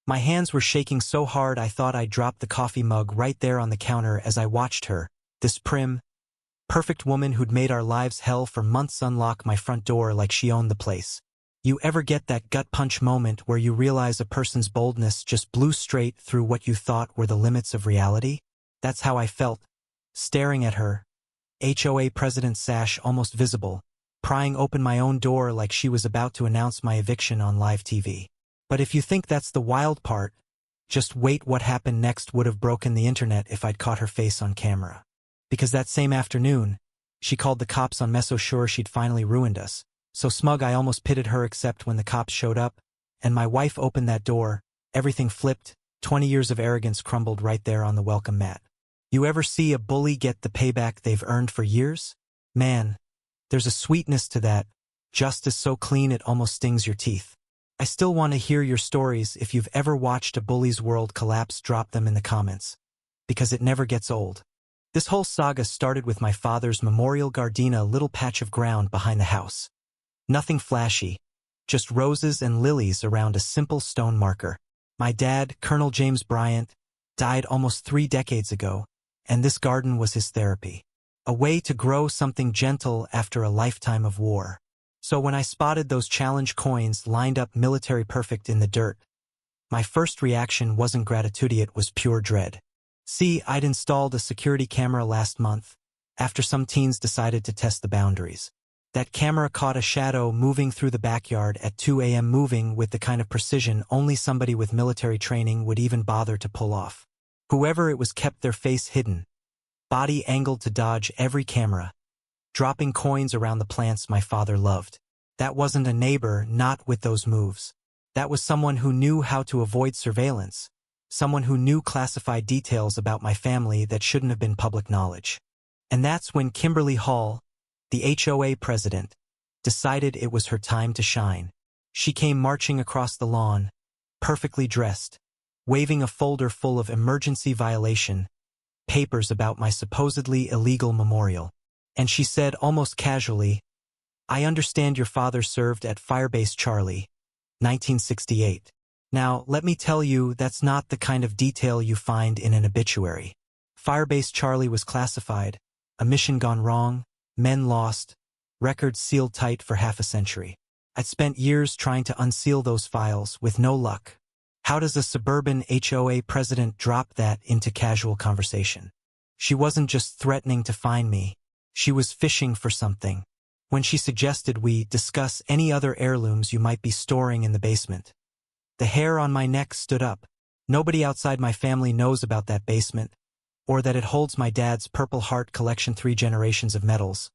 My hands were shaking so hard I thought I'd drop the coffee mug right there on the counter as I watched her, this prim, perfect woman who'd made our lives hell for months, unlock my front door like she owned the place. You ever get that gut punch moment where you realize a person's boldness just blew straight through what you thought were the limits of reality? That's how I felt, staring at her, HOA president sash almost visible, prying open my own door like she was about to announce my eviction on live TV. But if you think that's the wild part, just wait. What happened next would have broken the internet if I'd caught her face on camera. Because that same afternoon, she called the cops on me, so sure she'd finally ruined us. So smug I almost pitted her, except when the cops showed up, and my wife opened that door, everything flipped, 20 years of arrogance crumbled right there on the welcome mat. You ever see a bully get the payback they've earned for years? Man, there's a sweetness to that, justice so clean it almost stings your teeth. I still want to hear your stories. If you've ever watched a bully's world collapse, drop them in the comments. Because it never gets old. This whole saga started with my father's memorial garden, a little patch of ground behind the house. Nothing flashy, just roses and lilies around a simple stone marker. My dad, Colonel James Bryant, died almost 3 decades ago, and this garden was his therapy. A way to grow something gentle after a lifetime of war. So when I spotted those challenge coins lined up military perfect in the dirt, my first reaction wasn't gratitude, it was pure dread. See, I'd installed a security camera last month, after some teens decided to test the boundaries. That camera caught a shadow moving through the backyard at 2 a.m., moving with the kind of precision only somebody with military training would even bother to pull off. Whoever it was kept their face hidden, body angled to dodge every camera, dropping coins around the plants my father loved. That wasn't a neighbor, not with those moves. That was someone who knew how to avoid surveillance, someone who knew classified details about my family that shouldn't have been public knowledge. And that's when Kimberly Hall, the HOA president, decided it was her time to shine. She came marching across the lawn, perfectly dressed, waving a folder full of emergency violation papers about my supposedly illegal memorial. And she said almost casually, "I understand your father served at Firebase Charlie, 1968. Now, let me tell you, that's not the kind of detail you find in an obituary. Firebase Charlie was classified, a mission gone wrong, men lost, records sealed tight for half a century. I'd spent years trying to unseal those files with no luck. How does a suburban HOA president drop that into casual conversation? She wasn't just threatening to fine me. She was fishing for something. When she suggested we discuss any other heirlooms you might be storing in the basement, the hair on my neck stood up. Nobody outside my family knows about that basement, or that it holds my dad's Purple Heart collection, 3 generations of medals,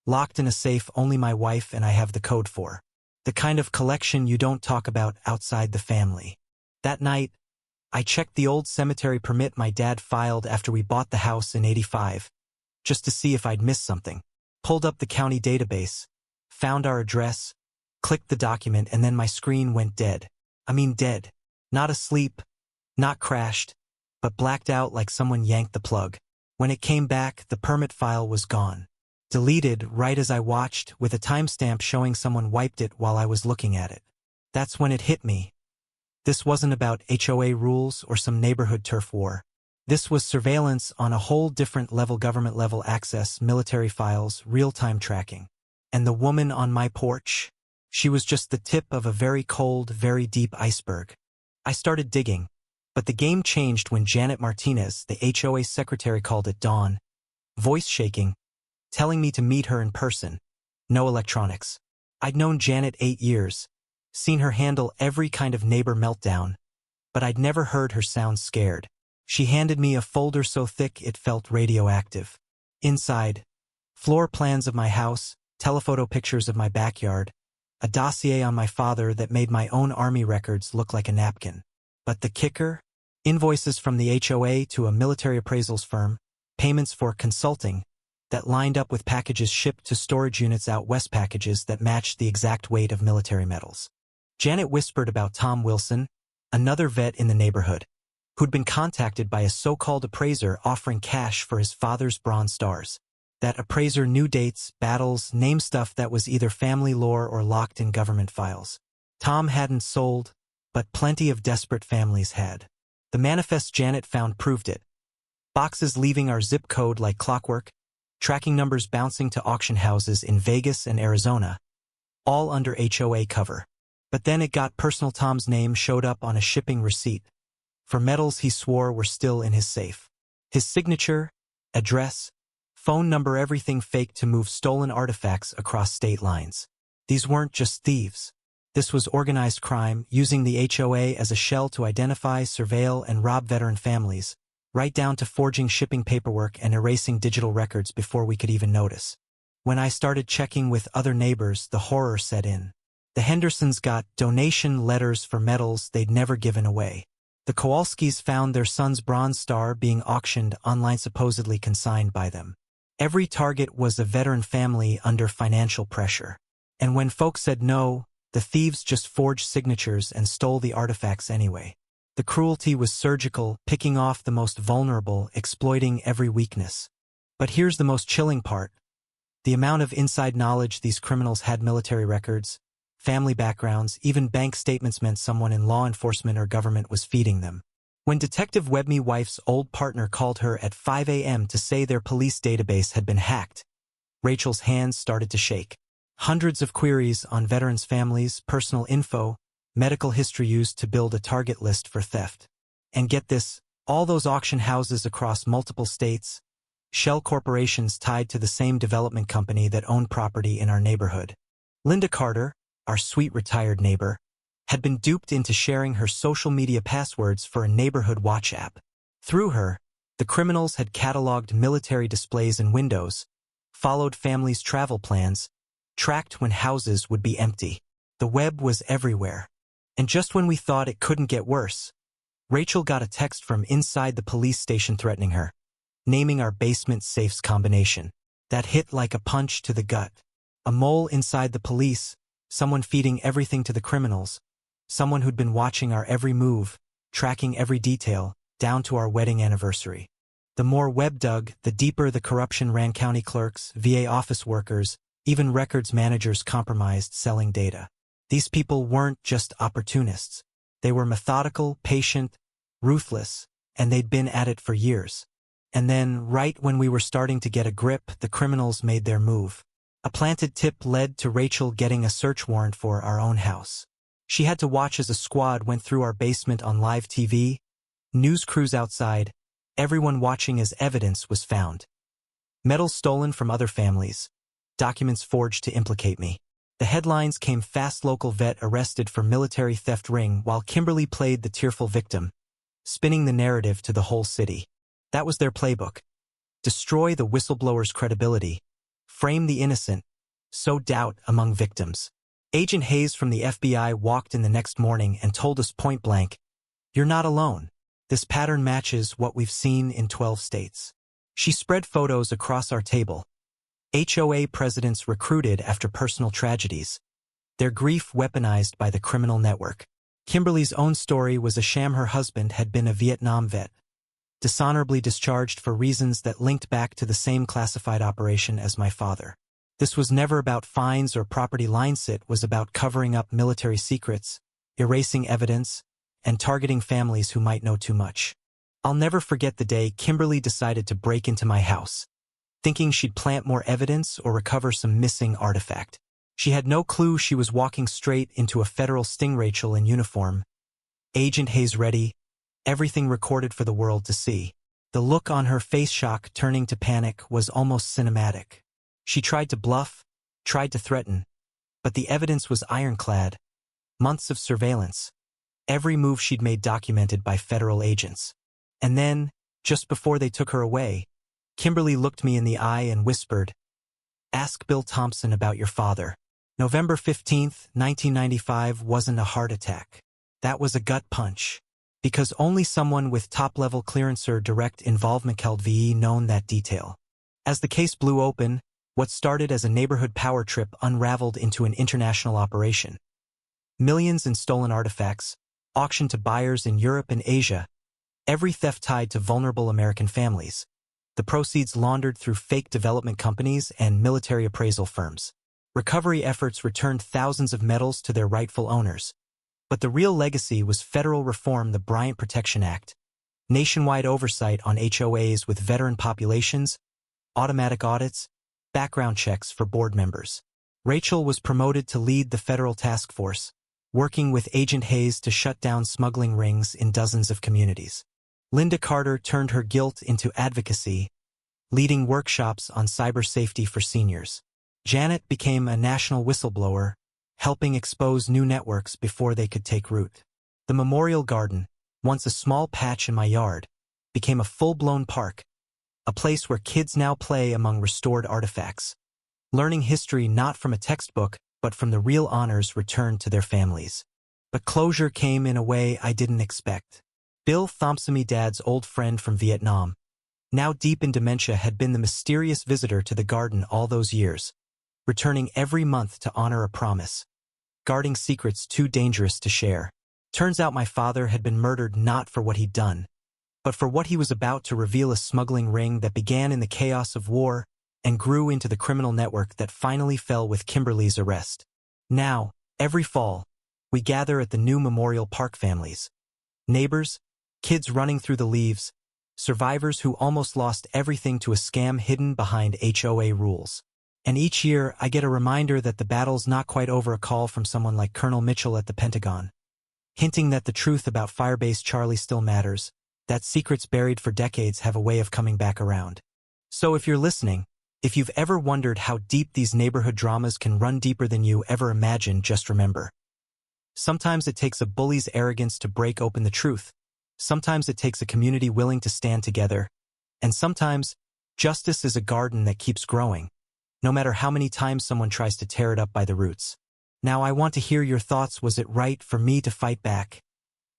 locked in a safe only my wife and I have the code for. The kind of collection you don't talk about outside the family. That night, I checked the old cemetery permit my dad filed after we bought the house in '85, just to see if I'd missed something. Pulled up the county database, found our address, clicked the document, and then my screen went dead. I mean dead. Not asleep, not crashed, but blacked out like someone yanked the plug. When it came back, the permit file was gone. Deleted right as I watched, with a timestamp showing someone wiped it while I was looking at it. That's when it hit me. This wasn't about HOA rules or some neighborhood turf war. This was surveillance on a whole different level, government-level access, military files, real-time tracking. And the woman on my porch? She was just the tip of a very cold, very deep iceberg. I started digging, but the game changed when Janet Martinez, the HOA secretary, called at dawn, voice shaking, telling me to meet her in person. No electronics. I'd known Janet 8 years, seen her handle every kind of neighbor meltdown, but I'd never heard her sound scared. She handed me a folder so thick it felt radioactive. Inside, floor plans of my house, telephoto pictures of my backyard, a dossier on my father that made my own army records look like a napkin. But the kicker? Invoices from the HOA to a military appraisals firm, payments for consulting, that lined up with packages shipped to storage units out west, packages that matched the exact weight of military medals. Janet whispered about Tom Wilson, another vet in the neighborhood, who'd been contacted by a so-called appraiser offering cash for his father's Bronze Stars. That appraiser knew dates, battles, name stuff that was either family lore or locked in government files. Tom hadn't sold, but plenty of desperate families had. The manifest Janet found proved it. Boxes leaving our zip code like clockwork, tracking numbers bouncing to auction houses in Vegas and Arizona, all under HOA cover. But then it got personal. Tom's name showed up on a shipping receipt for metals he swore were still in his safe. His signature, address, phone number, everything faked to move stolen artifacts across state lines. These weren't just thieves. This was organized crime, using the HOA as a shell to identify, surveil, and rob veteran families, right down to forging shipping paperwork and erasing digital records before we could even notice. When I started checking with other neighbors, the horror set in. The Hendersons got donation letters for metals they'd never given away. The Kowalskis found their son's Bronze Star being auctioned online, supposedly consigned by them. Every target was a veteran family under financial pressure. And when folks said no, the thieves just forged signatures and stole the artifacts anyway. The cruelty was surgical, picking off the most vulnerable, exploiting every weakness. But here's the most chilling part. The amount of inside knowledge these criminals had: military records, family backgrounds, even bank statements meant someone in law enforcement or government was feeding them. When Detective Webme's wife's old partner called her at 5 a.m. to say their police database had been hacked, Rachel's hands started to shake. Hundreds of queries on veterans' families, personal info, medical history used to build a target list for theft. And get this, all those auction houses across multiple states, shell corporations tied to the same development company that owned property in our neighborhood. Linda Carter, our sweet retired neighbor, had been duped into sharing her social media passwords for a neighborhood watch app. Through her, the criminals had cataloged military displays in windows, followed families' travel plans, tracked when houses would be empty. The web was everywhere. And just when we thought it couldn't get worse, Rachel got a text from inside the police station threatening her, naming our basement safes combination. That hit like a punch to the gut. A mole inside the police, someone feeding everything to the criminals, someone who'd been watching our every move, tracking every detail, down to our wedding anniversary. The more web dug, the deeper the corruption ran. County clerks, VA office workers, even records managers compromised, selling data. These people weren't just opportunists. They were methodical, patient, ruthless, and they'd been at it for years. And then, right when we were starting to get a grip, the criminals made their move. A planted tip led to Rachel getting a search warrant for our own house. She had to watch as a squad went through our basement on live TV, news crews outside, everyone watching as evidence was found. Metals stolen from other families, documents forged to implicate me. The headlines came fast: local vet arrested for military theft ring, while Kimberly played the tearful victim, spinning the narrative to the whole city. That was their playbook. Destroy the whistleblower's credibility, frame the innocent, sow doubt among victims. Agent Hayes from the FBI walked in the next morning and told us point blank, "You're not alone. This pattern matches what we've seen in 12 states." She spread photos across our table. HOA presidents recruited after personal tragedies, their grief weaponized by the criminal network. Kimberly's own story was a sham. Her husband had been a Vietnam vet, dishonorably discharged for reasons that linked back to the same classified operation as my father. This was never about fines or property lines. It was about covering up military secrets, erasing evidence, and targeting families who might know too much. I'll never forget the day Kimberly decided to break into my house, thinking she'd plant more evidence or recover some missing artifact. She had no clue she was walking straight into a federal sting. Rachel in uniform, Agent Hayes ready, everything recorded for the world to see. The look on her face, shock turning to panic, was almost cinematic. She tried to bluff, tried to threaten, but the evidence was ironclad. Months of surveillance. Every move she'd made documented by federal agents. And then, just before they took her away, Kimberly looked me in the eye and whispered, "Ask Bill Thompson about your father." November 15th, 1995 wasn't a heart attack. That was a gut punch. Because only someone with top-level clearance or direct involvement could have known that detail. As the case blew open, what started as a neighborhood power trip unraveled into an international operation. Millions in stolen artifacts, auctioned to buyers in Europe and Asia, every theft tied to vulnerable American families. The proceeds laundered through fake development companies and military appraisal firms. Recovery efforts returned thousands of metals to their rightful owners. But the real legacy was federal reform, the Bryant Protection Act, nationwide oversight on HOAs with veteran populations, automatic audits, background checks for board members. Rachel was promoted to lead the federal task force, working with Agent Hayes to shut down smuggling rings in dozens of communities. Linda Carter turned her guilt into advocacy, leading workshops on cyber safety for seniors. Janet became a national whistleblower, helping expose new networks before they could take root. The Memorial Garden, once a small patch in my yard, became a full-blown park, a place where kids now play among restored artifacts, learning history not from a textbook but from the real honors returned to their families. But closure came in a way I didn't expect. Bill Thompson, Dad's old friend from Vietnam, now deep in dementia, had been the mysterious visitor to the garden all those years, returning every month to honor a promise, guarding secrets too dangerous to share. Turns out my father had been murdered not for what he'd done, but for what he was about to reveal, a smuggling ring that began in the chaos of war and grew into the criminal network that finally fell with Kimberly's arrest. Now, every fall, we gather at the new Memorial Park. Families, neighbors, kids running through the leaves, survivors who almost lost everything to a scam hidden behind HOA rules. And each year, I get a reminder that the battle's not quite over, a call from someone like Colonel Mitchell at the Pentagon, hinting that the truth about Firebase Charlie still matters, that secrets buried for decades have a way of coming back around. So if you're listening, if you've ever wondered how deep these neighborhood dramas can run, deeper than you ever imagined, just remember. Sometimes it takes a bully's arrogance to break open the truth. Sometimes it takes a community willing to stand together. And sometimes, justice is a garden that keeps growing, no matter how many times someone tries to tear it up by the roots. Now I want to hear your thoughts. Was it right for me to fight back,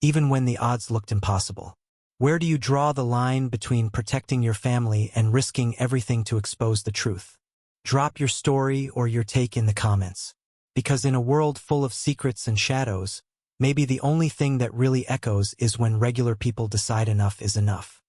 even when the odds looked impossible? Where do you draw the line between protecting your family and risking everything to expose the truth? Drop your story or your take in the comments. Because in a world full of secrets and shadows, maybe the only thing that really echoes is when regular people decide enough is enough.